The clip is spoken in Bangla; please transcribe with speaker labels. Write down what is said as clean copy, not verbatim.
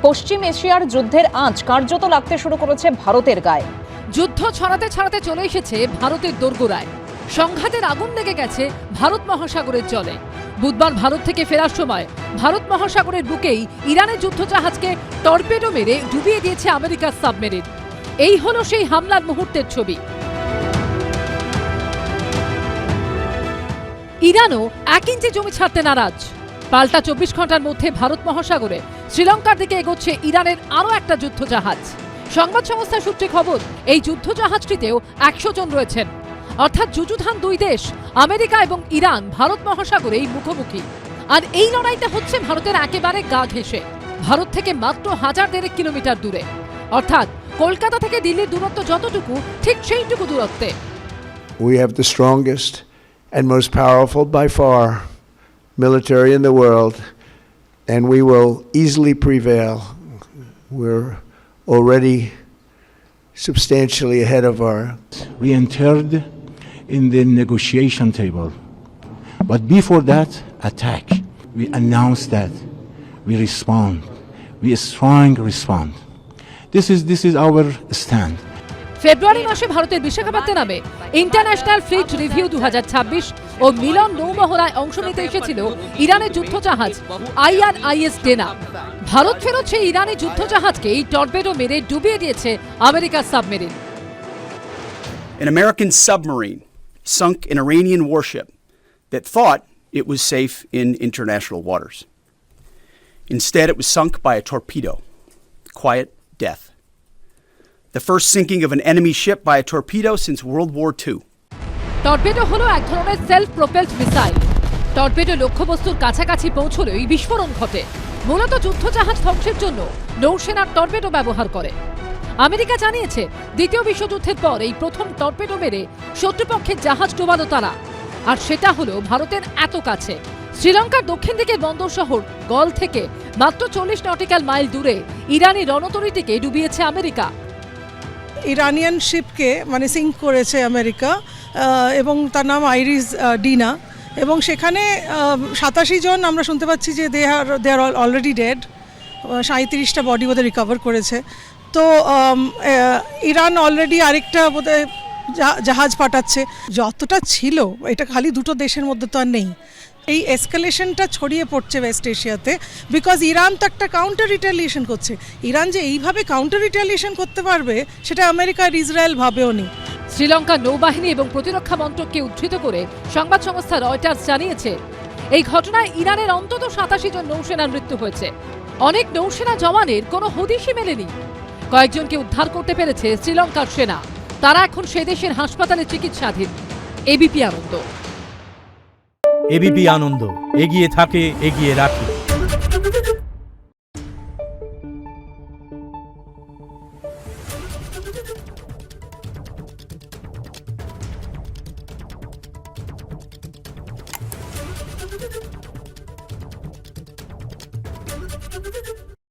Speaker 1: পশ্চিম এশিয়ার যুদ্ধের আঁচ কার্যত লাগতে শুরু করেছে ভারতের গায়ে।
Speaker 2: যুদ্ধ ছড়াতে ছড়াতে চলে এসেছে ভারতের দোরগোড়ায়। সংঘাতের আগুন লেগে গেছে ভারত মহাসাগরের জলে। বুধবার ভারত থেকে ফেরার সময় ভারত মহাসাগরের বুকেই ইরানের যুদ্ধজাহাজকে টর্পেডো মেরে ডুবিয়ে দিয়েছে আমেরিকার সাবমেরিন। এই হলো সেই হামলার মুহূর্তের ছবি। ইরানও 1 ইঞ্চি জমি ছাড়তে নারাজ। পাল্টা 24 ঘন্টার মধ্যে ভারত মহাসাগরে শ্রীলঙ্কার দিকে এগোচ্ছে ইরানের আরও একটা যুদ্ধজাহাজ। সংবাদ সংস্থা সূত্রে খবর, এই যুদ্ধজাহাজটিতেও 100 জন রয়েছেন। অর্থাৎ যুযুধান দুই দেশ আমেরিকা এবং ইরান ভারত মহাসাগরেই মুখোমুখি। আর এই লড়াইটা হচ্ছে ভারতের একেবারে গা ঘেঁষে। ভারত থেকে মাত্র 1000 কিলোমিটার দূরে, অর্থাৎ কলকাতা থেকে দিল্লির দূরত্ব যতটুকু ঠিক সেইটুকু দূরত্বে।
Speaker 3: We have the strongest and most powerful by far military in the world, and we will easily prevail. We're already substantially ahead of our.
Speaker 4: We entered in the negotiation table, but before that attack, we announced that we respond. We strong respond. This is our stand.
Speaker 2: ফেব্রুয়ারি মাসে ভারতের বিশাখাপত্তনমে নামে ইন্টারন্যাশনাল ফ্লিট রিভিউ 2026 ও মিলন নৌমহড়ায় অংশ নিতে এসেছিল ইরানের যুদ্ধজাহাজ INIS ডেনা। ভারত ফেরত সেই ইরানি যুদ্ধজাহাজকে এই টর্পেডো মেরে ডুবিয়ে দিয়েছে আমেরিকার submarine.
Speaker 5: An American submarine sunk an Iranian warship that thought it was safe in international waters. Instead, it was sunk by a torpedo. Quiet death. The first sinking of an enemy ship by a torpedo since World War II.
Speaker 2: Torpedo হলো এক ধরনের সেলফ প্রোপেলড মিসাইল। টর্পেডো লক্ষ্যবস্তুর কাছাকাছি পৌঁছলেই বিস্ফোরণ ঘটে। মূলত যুদ্ধজাহাজ ধ্বংসের জন্য নৌসেনার টর্পেডো ব্যবহার করে। আমেরিকা জানিয়েছে, দ্বিতীয় বিশ্বযুদ্ধের পর এই প্রথম টর্পেডো মেরে শত্রুপক্ষের জাহাজ ডোবালো তারা। আর সেটা হলো ভারতের এত কাছে। শ্রীলঙ্কার দক্ষিণ দিকের বন্দর শহর গল থেকে মাত্র 40 নটিক্যাল মাইল দূরে ইরানি রণতরীটিকে ডুবিয়েছে আমেরিকা।
Speaker 6: ইরানিয়ান শিপকে সিঙ্ক করেছে আমেরিকা, এবং তার নাম আইরিস ডিনা, এবং সেখানে 87 জন আমরা শুনতে পাচ্ছি যে দে আর অলরেডি ডেড। 37টা বডি ওদের রিকভার করেছে। তো ইরান অলরেডি আরেকটা বোধহয় জাহাজ পাঠাচ্ছে। যতটা ছিল, এটা খালি দুটো দেশের মধ্যে তো আর নেই। এই এসকালেশনটা ছড়িয়ে পড়ছে ওয়েস্ট এশিয়াতে, বিকজ ইরান তো একটা কাউন্টার রিটালিয়েশন করছে। ইরান যে এইভাবে কাউন্টার রিটালিয়েশন করতে পারবে সেটা আমেরিকা আর ইসরায়েল ভাবেও নি।
Speaker 2: শ্রীলঙ্কার নৌবাহিনী এবং প্রতিরক্ষা মন্ত্রককে উদ্ধৃত করে সংবাদ সংস্থা রয়টার্স জানিয়েছে, এই ঘটনায় ইরানের অন্তত 87 জন নৌসেনার মৃত্যু হয়েছে। অনেক নৌসেনা জওয়ানের কোনো হদিশই মেলেনি। কয়েকজনকে উদ্ধার করতে পেরেছে শ্রীলঙ্কার সেনা। তারা এখন সে দেশের হাসপাতালে চিকিৎসাধীন। এবিপি আনন্দ।
Speaker 7: এবিপি আনন্দ, এগিয়ে থাকে, এগিয়ে রাখে।